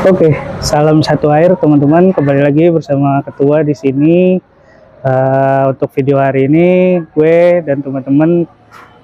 Oke, salam satu air teman-teman. Kembali lagi bersama Ketua di sini. Untuk video hari ini, gue dan teman-teman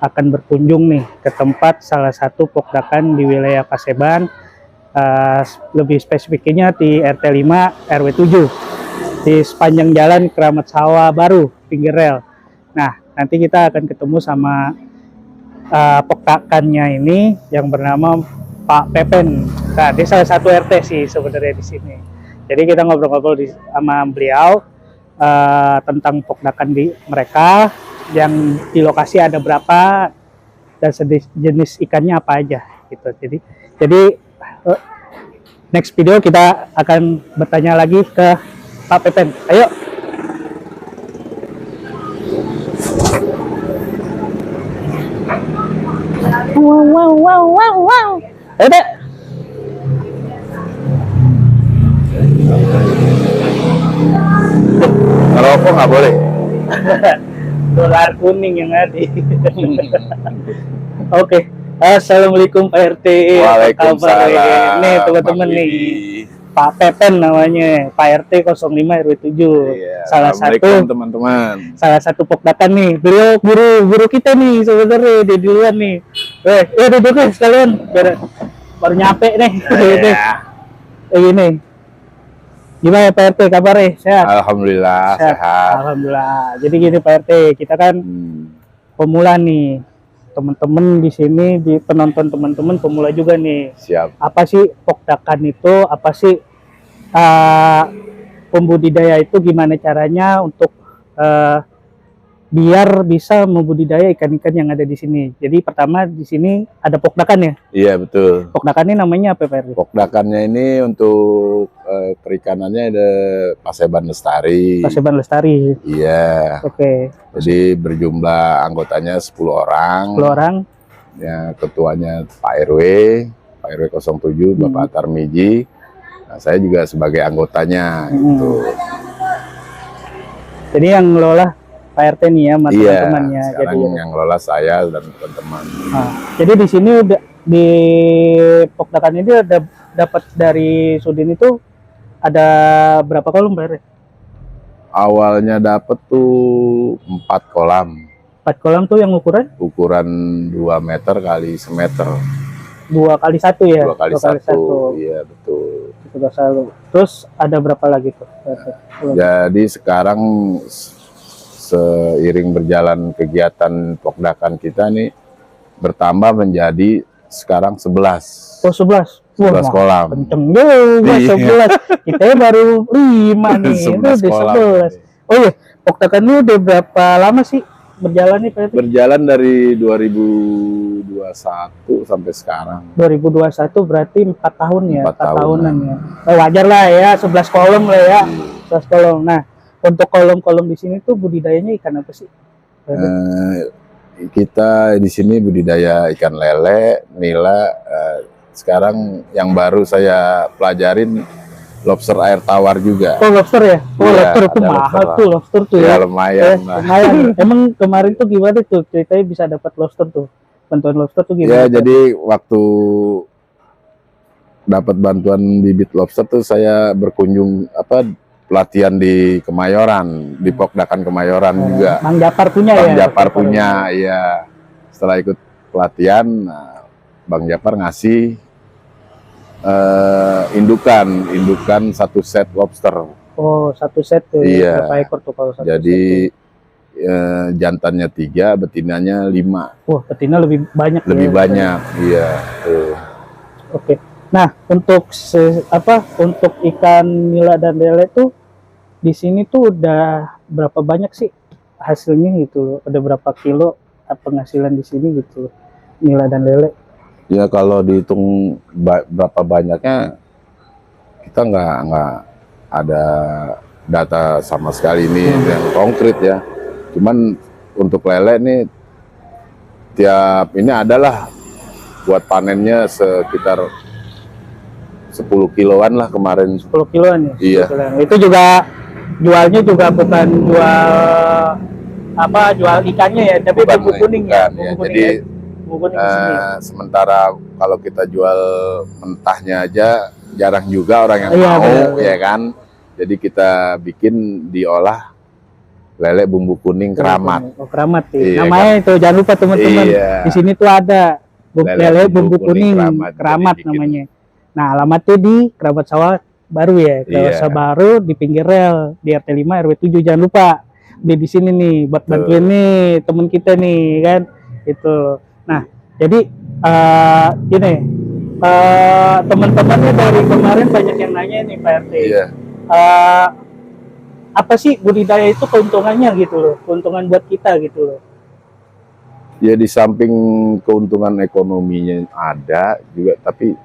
akan berkunjung nih ke tempat salah satu pokdakan di wilayah Paseban. Lebih spesifiknya di RT 5 RW 7 di sepanjang jalan Keramat Sawah Baru pinggir rel. Nah, nanti kita akan ketemu sama pokdakannya ini yang bernama Pak Pepen. Nah, dia salah satu RT sih sebenarnya di sini. Jadi kita ngobrol-ngobrol sama beliau tentang pokdakan di mereka, yang di lokasi ada berapa dan jenis ikannya apa aja gitu. Jadi next video kita akan bertanya lagi ke Pak Pepen. Ayo. Wow. Ayo, Dek. Ngerokok nggak boleh. Dolar kuning yang ada. Oke. Assalamualaikum Pak RT. Waalaikumsalam. Nih teman-teman nih. Pak Pepen namanya, Pak RT 05 RW 7. Iya, Salah satu teman-teman. Salah satu pokdakan nih. Beliau guru kita nih sebenarnya di duluan nih. Duduk nih sekalian. Baru nyampe nih. Ini. Gimana Pak RT kabarnya? Sehat? Alhamdulillah sehat. Alhamdulillah. Jadi gini Pak RT, kita kan pemula nih. Teman-teman di sini, di penonton teman-teman pemula juga nih. Siap. Apa sih pokdakan itu? Apa sih pembudidaya itu? Gimana caranya untuk biar bisa membudidaya ikan-ikan yang ada di sini? Jadi pertama di sini ada pokdakan ya? Iya betul. Pokdakannya namanya apa Pak RT? Pokdakannya ini untuk perikanannya ada Paseban Lestari. Paseban Lestari. Iya. Oke. Jadi berjumlah anggotanya 10 orang. 10 orang. Ya, ketuanya Pak RW 07, Bapak Tarmiji. Nah, saya juga sebagai anggotanya gitu. Jadi yang ngelola Pak RT nih ya, sama teman-temannya. Sekarang Jadi yang ngelola saya dan teman-teman. Jadi di sini udah di pokdakan ini ada dapat dari Sudin itu ada berapa kolom Pak RT? Awalnya dapat tuh 4 kolam. 4 kolam tuh yang ukuran 2 meter kali semeter. 2 kali 1 ya? 2 kali 1. Iya betul. Terus ada berapa lagi tuh? Jadi sekarang seiring berjalan kegiatan pokdakan kita nih bertambah menjadi sekarang 11. Oh 11. 11 kolam. Kenceng juga 11. Kita baru 5 nih. Itu udah 11. Oh iya, pokdakan ini udah berapa lama sih berjalan nih Pak RT? Berjalan dari 2021 sampai sekarang. 2021 berarti 4 tahun ya? 4 tahunan ya. Wajar lah ya, 11 kolom lah ya. 11 kolom. Nah, untuk kolom-kolom di sini tuh budidayanya ikan apa sih? Kita di sini budidaya ikan lele, nila. Sekarang yang baru saya pelajarin lobster air tawar juga. Oh lobster ya? Oh ya, lobster itu mahal tuh, lobster tuh ya. Ya Lumayan. Lumayan. Emang kemarin tuh gimana tuh ceritanya bisa dapat lobster tuh? Bantuan lobster tuh Ya gimana? jadi waktu dapat bantuan bibit lobster tuh saya berkunjung pelatihan di Kemayoran, di Pokdakan Kemayoran juga. Bang Japar punya Bang ya? Japar punya, ya. Setelah ikut pelatihan, Bang Japar ngasih indukan 1 set lobster. Oh 1 set tuh. Iya. Berapa ekor tuh kalau 1 Jadi jantannya 3, betinanya 5. Wah betina lebih banyak. Lebih banyak, iya. Oke. Nah untuk untuk ikan nila dan lele tuh di sini tuh udah berapa banyak sih hasilnya gitu? Ada berapa kilo penghasilan di sini gitu nila dan lele? Ya kalau dihitung berapa banyaknya kita nggak ada data sama sekali ini yang konkret ya. Cuman untuk lele nih tiap ini adalah buat panennya sekitar 10 kiloan lah kemarin. 10 kiloan ya? Iya. Itu juga jualnya juga bukan jual jual ikannya ya, tapi bumbu kuning ya. Jadi bumbu kuning di sini. Sementara kalau kita jual mentahnya aja jarang juga orang yang Iya, mau, benar. ya kan. Jadi kita bikin diolah lele bumbu kuning Keramat. Oh, Keramat ya. Iya, Namanya itu jangan lupa teman-teman. Iya. Di sini tuh ada lele bumbu kuning Keramat Jadi bikin. namanya. Nah, alamatnya di Keramat Sawah Baru ya. Keramat Iya. Sawah Baru di pinggir rel di RT 5 RW 7, jangan lupa. Di sini nih buat Betul. bantuin nih temen kita nih kan. Itu. Nah, jadi gini. Teman-temannya dari kemarin banyak yang nanya nih Pak RT. Iya. Apa sih budidaya itu keuntungannya gitu loh, keuntungan buat kita gitu loh. Ya di samping keuntungan ekonominya ada juga, tapi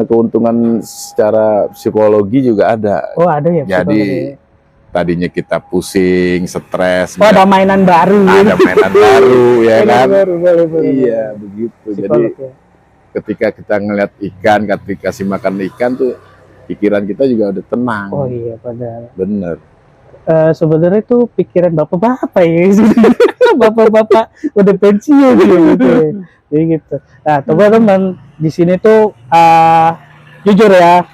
keuntungan secara psikologi juga ada. Oh ada ya. Jadi tadinya kita pusing, stres, oh ada mainan baru. ada mainan baru ya kan. Baru. Iya begitu. Jadi Ya. ketika kita ngeliat ikan, ketika kasih makan ikan tuh pikiran kita juga udah tenang. Oh iya padahal. Bener. Sebenarnya itu pikiran bapak-bapak ya. Bapak-bapak udah pensiun gitu. Jadi gitu. Nah teman-teman di sini tuh jujur ya,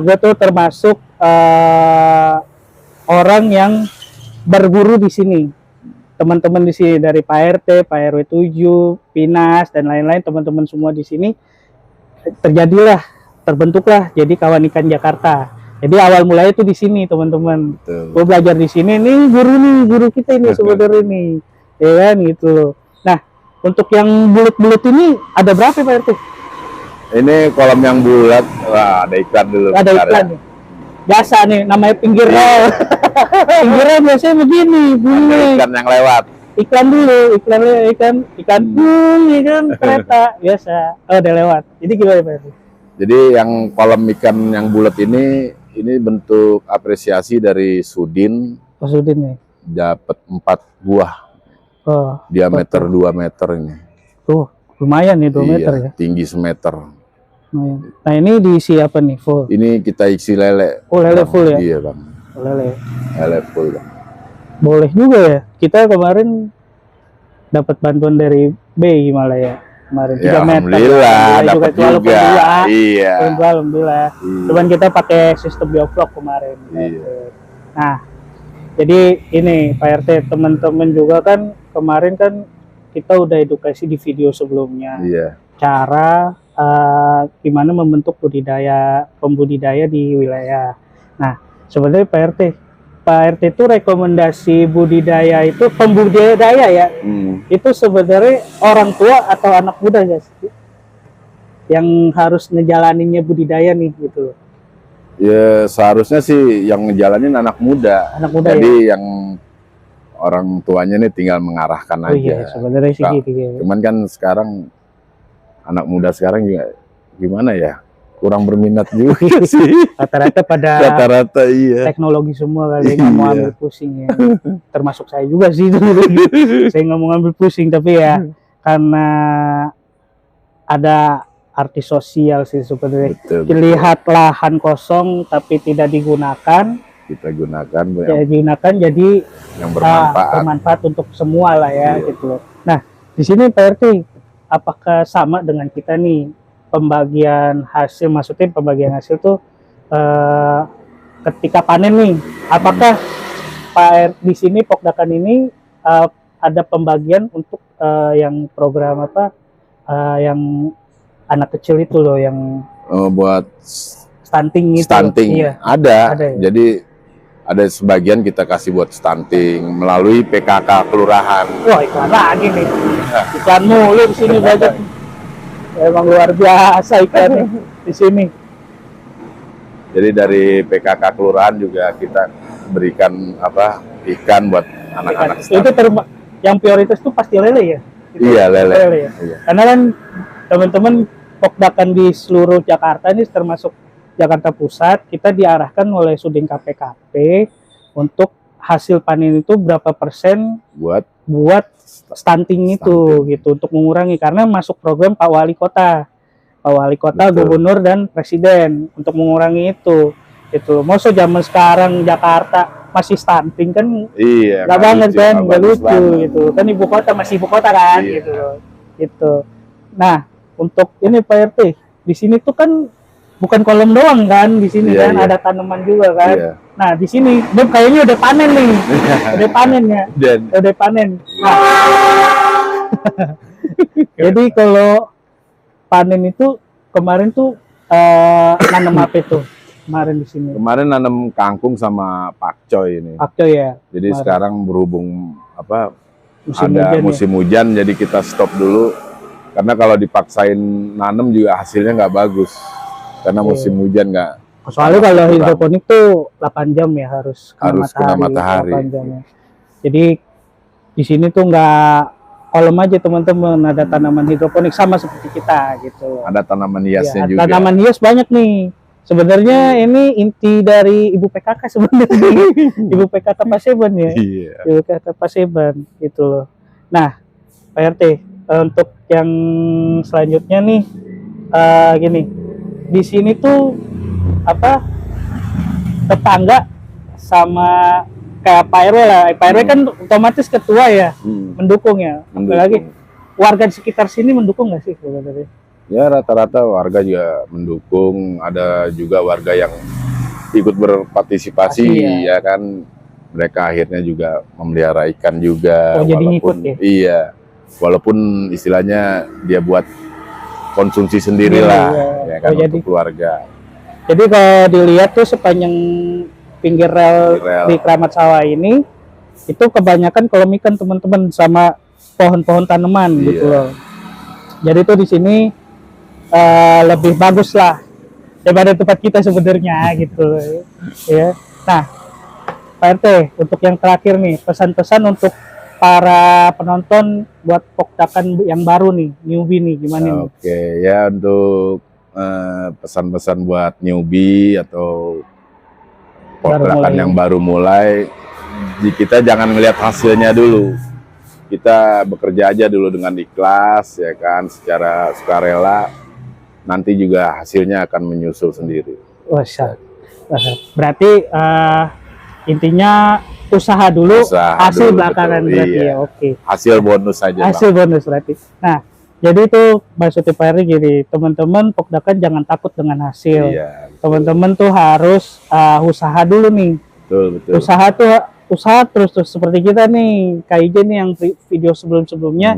gue tuh termasuk orang yang berburu di sini. Teman-teman di sini dari Pak RT, Pak RW 7, Pinas dan lain-lain, teman-teman semua di sini terbentuklah jadi Kawan Ikan Jakarta. Jadi awal mulanya itu di sini teman-teman. Gue belajar di sini nih guru kita ini sebenarnya nih, ya kan gitu loh. Nah untuk yang bulat-bulat ini ada berapa Pak RT? Ini kolam yang bulat, wah ada iklan dulu. Ada iklan nih. Biasa nih namanya pinggir rel. Pinggir rel biasanya begini, bunyi. Iklan yang lewat. Iklan dulu, ikan kan kereta biasa. Oh udah lewat. Jadi gimana Pak RT? Jadi yang kolam ikan yang bulat ini bentuk apresiasi dari Sudin. Maksudin nih. Dapat 4 buah. Oh, Diameter 2 meter ini. tuh lumayan nih 2 meter ya. Tinggi semeter. Lumayan. Nah ini diisi apa nih full? Ini kita isi lele. Oh lele full ya? Iya bang. Lele. Lele full bang. Boleh juga ya. Kita kemarin dapat bantuan dari BI malah ya. Kemarin 3 Ya, meter. alhamdulillah dapat itu walaupun juga. dua. Iya. Alhamdulillah. Iya. Cuman kita pakai sistem bioflok kemarin. Iya. Nah, jadi ini Pak RT teman-teman juga kan kemarin kan kita udah edukasi di video sebelumnya. Iya. Cara gimana membentuk pembudidaya di wilayah. Nah, sebenarnya Pak RT itu rekomendasi budidaya itu pembudidaya ya. Itu sebenarnya orang tua atau anak muda guys yang harus ngejalaninnya budidaya nih gitu loh. Ya seharusnya sih yang ngejalanin anak muda. Anak muda Jadi ya. yang orang tuanya nih tinggal mengarahkan Oh aja. iya, sebenarnya sih Nah, gitu ya. Cuman kan sekarang anak muda sekarang juga gimana ya? Kurang berminat juga sih. Rata-rata pada Rata-rata iya. teknologi semua kali nggak mau Iya. ambil pusing ya. Termasuk saya juga sih itu. Saya nggak mau ambil pusing tapi ya karena ada arti sosial sih sebenarnya. Betul. Lihat lahan kosong tapi tidak digunakan, Kita gunakan ya digunakan jadi yang bermanfaat. bermanfaat untuk semua lah ya Iya. gitu loh. Nah di sini Pak RT apakah sama dengan kita nih pembagian hasil, maksudnya pembagian hasil tuh ketika panen nih, apakah Pak di sini Pokdakan ini ada pembagian untuk yang program apa yang anak kecil itu loh yang Buat stunting itu? stunting Iya. ada. Ada ya? Jadi ada sebagian kita kasih buat stunting melalui PKK kelurahan. Wah iklan lagi nih, iklan mulu di sini banyak. Emang luar biasa ikannya di sini. Jadi dari PKK kelurahan juga kita berikan ikan buat anak-anak. Itu yang prioritas tuh pasti lele ya? Itu Iya lele. ya? Iya. Karena kan teman-teman Pokdakan di seluruh Jakarta ini termasuk Jakarta Pusat, kita diarahkan oleh Sudin KPKP untuk hasil panen itu berapa persen buat stunting itu gitu untuk mengurangi, karena masuk program Pak Wali Kota, Betul. Gubernur dan Presiden untuk mengurangi itu. Masa zaman sekarang Jakarta masih stunting kan Iya. nggak banget kan, nggak lucu banget. gitu kan, ibu kota masih ibu kota kan Iya. gitu. gitu. Nah, untuk ini Pak RT, di sini tuh kan bukan kolam doang kan, di sini Iya, kan iya. ada tanaman juga kan. Iya. Nah, di sini Bob kayaknya udah panen nih. Udah panen ya. Dan Udah panen. Nah, jadi kalau panen itu kemarin tuh nanam apa itu? Kemarin di sini. kemarin nanam kangkung sama pakcoy ini. Pakcoy ya. Jadi kemarin. sekarang berhubung apa Musim ada hujan musim hujan, jadi kita stop dulu karena kalau dipaksain nanam juga hasilnya nggak bagus karena musim hujan nggak. Soalnya kalau kurang. hidroponik tuh 8 jam ya harus Kena matahari. 8 jam ya. Jadi di sini tuh nggak kolam aja teman-teman, ada tanaman hidroponik sama seperti kita gitu. Ada tanaman hiasnya Ya, juga. tanaman hias banyak nih. Sebenarnya ini inti dari Ibu PKK sebenarnya. Ibu PKK Paseban ya. Iya. Ibu PKK Paseban gitu loh. Nah, Pak RT, untuk yang selanjutnya nih gini. Di sini tuh apa? Tetangga sama kayak Pak RW lah. Pak RW kan otomatis ketua ya, mendukung ya. Apalagi warga di sekitar sini mendukung nggak sih sebenarnya? Ya rata-rata warga juga mendukung, ada juga warga yang ikut berpartisipasi. Pasti, ya kan, mereka akhirnya juga memelihara ikan juga. Oh, jadi ngikut ya? Iya, walaupun istilahnya dia buat konsumsi sendiri Iya, lah, iya. ya kan, Oh, untuk jadi keluarga. Jadi kalau dilihat tuh sepanjang pinggir rel di Keramat Sawah ini, itu kebanyakan kolam ikan teman-teman sama pohon-pohon tanaman Iya. gitu loh. Jadi tuh di sini lebih bagus lah daripada tempat kita sebenarnya gitu ya. Nah, Pak RT, untuk yang terakhir nih, pesan-pesan untuk para penonton buat Pokdakan yang baru nih, newbie nih, gimana nih? Oke, ya untuk pesan-pesan buat newbie atau Pokdakan yang baru mulai, kita jangan melihat hasilnya dulu. Kita bekerja aja dulu dengan ikhlas, ya kan, secara sukarela. Nanti juga hasilnya akan menyusul sendiri. Wah, berarti intinya usaha dulu, hasil dulu, belakangan betul. berarti Iya. ya. Oke. Hasil bonus saja. Hasil bonus berarti. Nah, jadi itu maksudnya Pak Eri gini, teman-teman Pokdakan jangan takut dengan hasil. Iya, Teman-teman tuh harus usaha dulu nih. betul. Usaha terus seperti kita nih, KIJ nih yang video sebelum-sebelumnya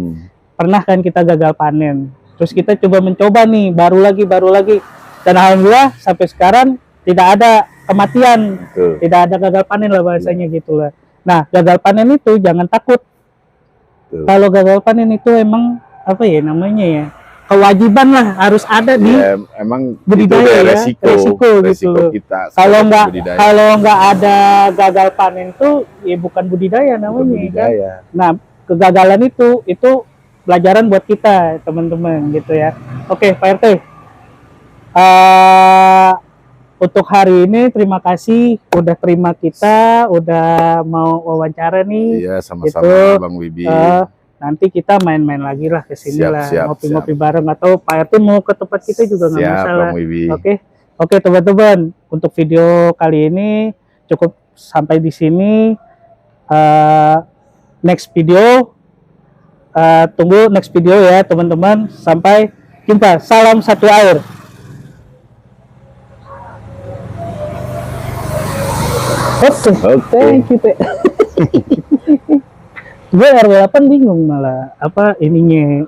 pernah kan kita gagal panen. Terus kita mencoba nih, baru lagi. Dan alhamdulillah sampai sekarang tidak ada kematian, tidak ada gagal panen lah bahasanya gitu lah. Nah, gagal panen itu jangan takut. Kalau gagal panen itu emang apa ya namanya ya? Kewajiban lah, harus ada di emang budidaya ya, resiko gitu. Kita kalau nggak ada gagal panen tuh ya bukan budidaya namanya. Budidaya. Kan? Nah, kegagalan itu pelajaran buat kita teman-teman gitu ya. Oke, Pak RT, untuk hari ini terima kasih udah terima kita, udah mau wawancara nih. Iya, sama-sama gitu. Bang Wibi. Nanti kita main-main lagi lah ke sini lah, ngopi-ngopi siap. bareng, atau Pak RT mau ke tempat kita juga nggak masalah. Bang Wibi. Oke teman-teman, untuk video kali ini cukup sampai di sini. Next video, tunggu next video ya teman-teman. Sampai jumpa. Salam satu air. Oke. Thank you. Gue RW 8 bingung malah apa ininya